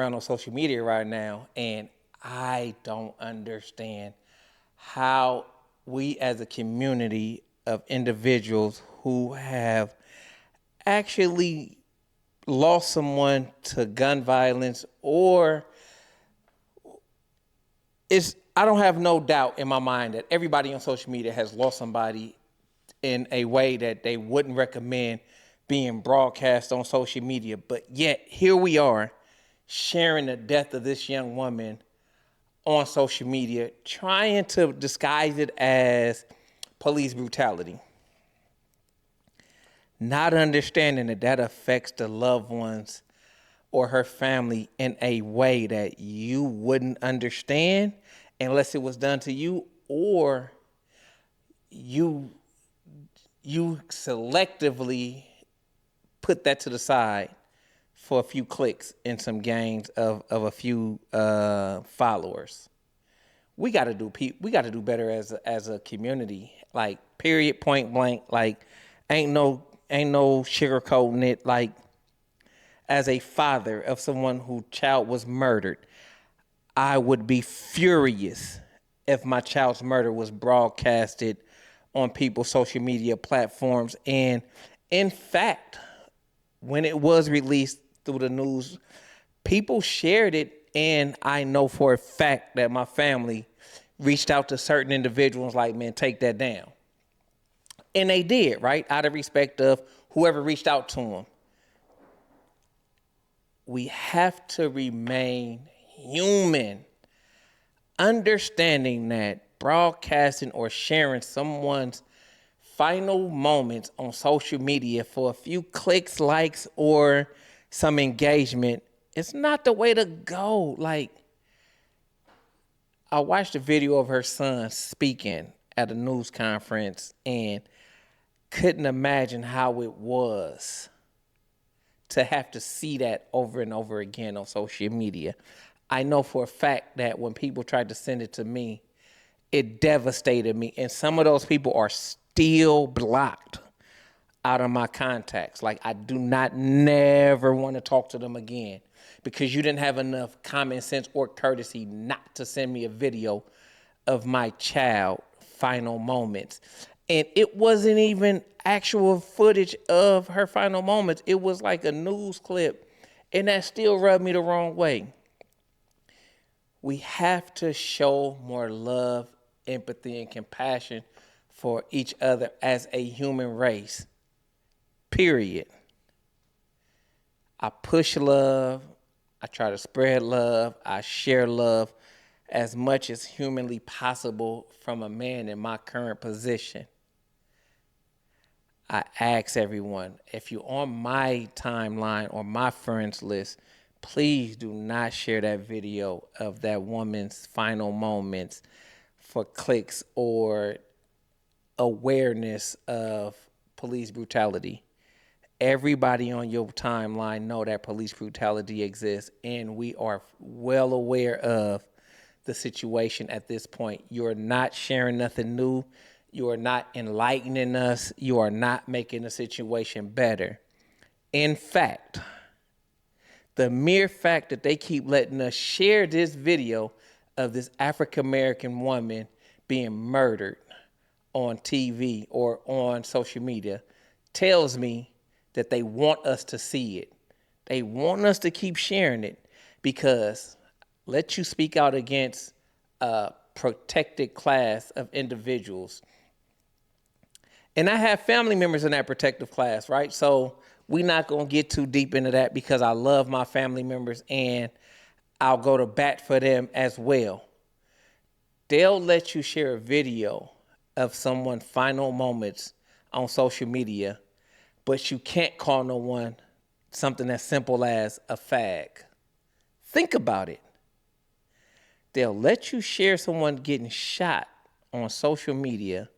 around on social media right now, and I don't understand how we as a community of individuals who have actually lost someone to gun violence, or it's I don't have no doubt in my mind that everybody on social media has lost somebody in a way that they wouldn't recommend being broadcast on social media. But yet here we are sharing the death of this young woman on social media, trying to disguise it as police brutality, not understanding that that affects the loved ones or her family in a way that you wouldn't understand unless it was done to you, or you you selectively put that to the side for a few clicks and some gains of a few followers. We got to do better as a community. Like, period, point blank. Like, ain't no sugarcoating it. Like, as a father of someone whose child was murdered, I would be furious if my child's murder was broadcasted on people's social media platforms. And in fact, when it was released through the news, people shared it. And I know for a fact that my family reached out to certain individuals like, man, take that down. And they did, right? Out of respect of whoever reached out to them. We have to remain human, understanding that broadcasting or sharing someone's final moments on social media for a few clicks, likes, or some engagement, it's not the way to go. Like, I watched a video of her son speaking at a news conference and couldn't imagine how it was to have to see that over and over again on social media. I know for a fact that when people tried to send it to me, it devastated me. And some of those people are still blocked out of my contacts. Like, I do not never want to talk to them again because you didn't have enough common sense or courtesy not to send me a video of my child final moments. And it wasn't even actual footage of her final moments. It was like a news clip. And that still rubbed me the wrong way. We have to show more love, empathy, and compassion for each other as a human race. Period. I push love. I try to spread love. I share love as much as humanly possible from a man in my current position. I ask everyone, if you're on my timeline or my friends list, please do not share that video of that woman's final moments for clicks or awareness of police brutality. Everybody on your timeline know that police brutality exists, and we are well aware of the situation at this point. You're not sharing nothing new. You are not enlightening us. You are not making the situation better. In fact, the mere fact that they keep letting us share this video of this African American woman being murdered on TV or on social media tells me that they want us to see it. They want us to keep sharing it because let you speak out against a protected class of individuals. And I have family members in that protective class, right? So we're not going to get too deep into that because I love my family members and I'll go to bat for them as well. They'll let you share a video of someone's final moments on social media, but you can't call no one something as simple as a fag. Think about it. They'll let you share someone getting shot on social media,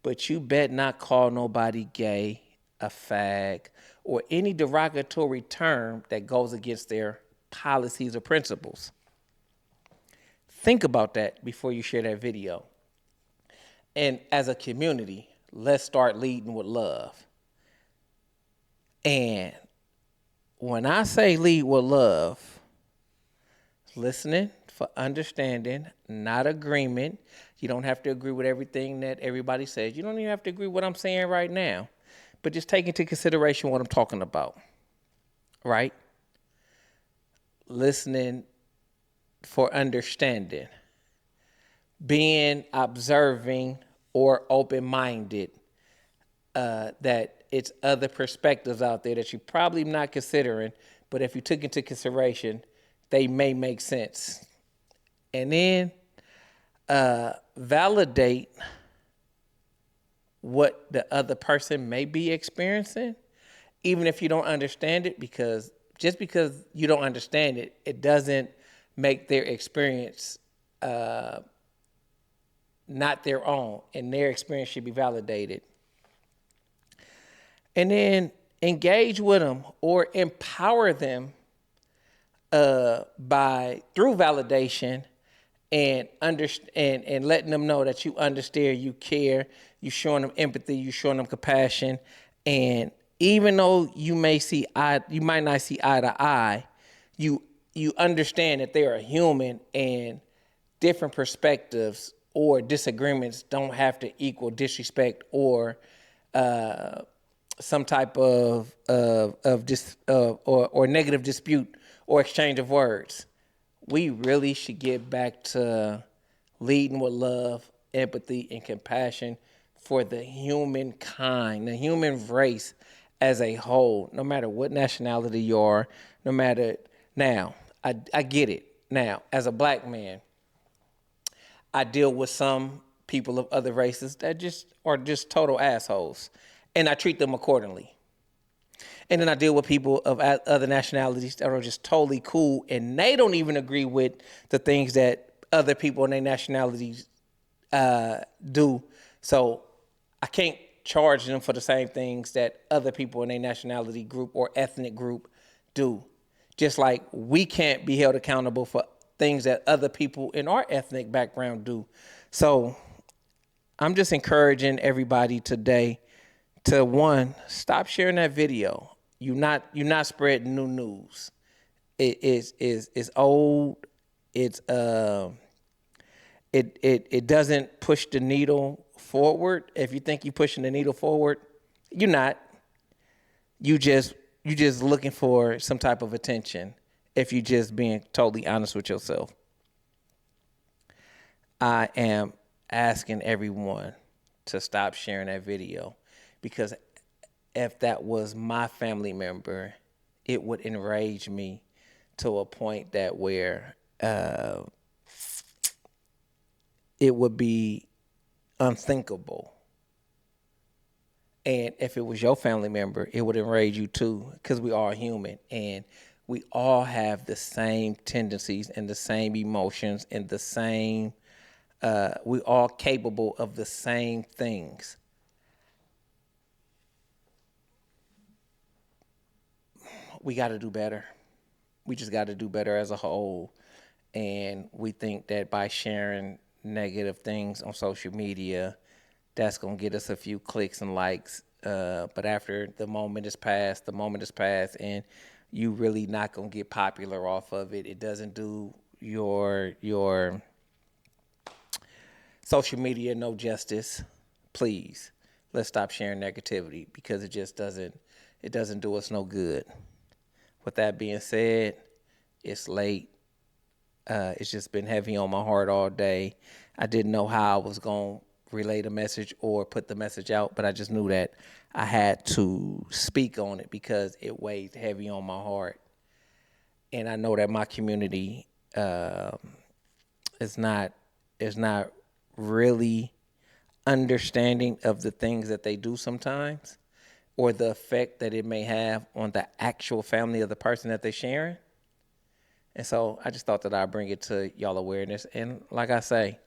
but you bet not call nobody gay, a fag, or any derogatory term that goes against their policies or principles. Think about that before you share that video. And as a community, let's start leading with love. And when I say lead with love, listening, for understanding, not agreement. You don't have to agree with everything that everybody says. You don't even have to agree with what I'm saying right now. But just take into consideration what I'm talking about. Right? Listening for understanding. Being observing or open-minded. That it's other perspectives out there that you're probably not considering, but if you took into consideration, they may make sense. And then validate what the other person may be experiencing, even if you don't understand it, because just because you don't understand it, it doesn't make their experience not their own, and their experience should be validated. And then engage with them or empower them by through validation and and letting them know that you understand, you care, you showing them empathy, you showing them compassion, and even though you might not see eye to eye, you understand that they are human and different perspectives or disagreements don't have to equal disrespect or some type of or negative dispute or exchange of words. We really should get back to leading with love, empathy, and compassion for the humankind, the human race as a whole, no matter what nationality you are, no matter. Now, I get it. Now, as a black man, I deal with some people of other races that just are just total assholes, and I treat them accordingly. And then I deal with people of other nationalities that are just totally cool, and they don't even agree with the things that other people in their nationalities do. So I can't charge them for the same things that other people in their nationality group or ethnic group do. Just like we can't be held accountable for things that other people in our ethnic background do. So I'm just encouraging everybody today to, one, stop sharing that video. You're not spreading new news. It's old. It doesn't push the needle forward. If you think you're pushing the needle forward, you're not. You just looking for some type of attention. If you're just being totally honest with yourself, I am asking everyone to stop sharing that video, because if that was my family member, it would enrage me to a point that where it would be unthinkable. And if it was your family member, it would enrage you too, because we are human and we all have the same tendencies and the same emotions and the same, we all capable of the same things. We got to do better. We just got to do better as a whole. And we think that by sharing negative things on social media, that's going to get us a few clicks and likes. But after the moment is past, and you really not going to get popular off of it. It doesn't do your social media no justice. Please, let's stop sharing negativity, because it just doesn't do us no good. With that being said, it's late. It's just been heavy on my heart all day. I didn't know how I was going to relay the message or put the message out, but I just knew that I had to speak on it because it weighed heavy on my heart. And I know that my community is not really understanding of the things that they do sometimes, or the effect that it may have on the actual family of the person that they're sharing. And so I just thought that I'd bring it to y'all awareness. And like I say,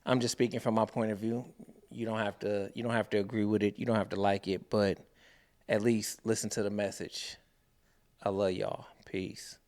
I'm just speaking from my point of view. You don't have to agree with it. You don't have to like it, but at least listen to the message. I love y'all. Peace.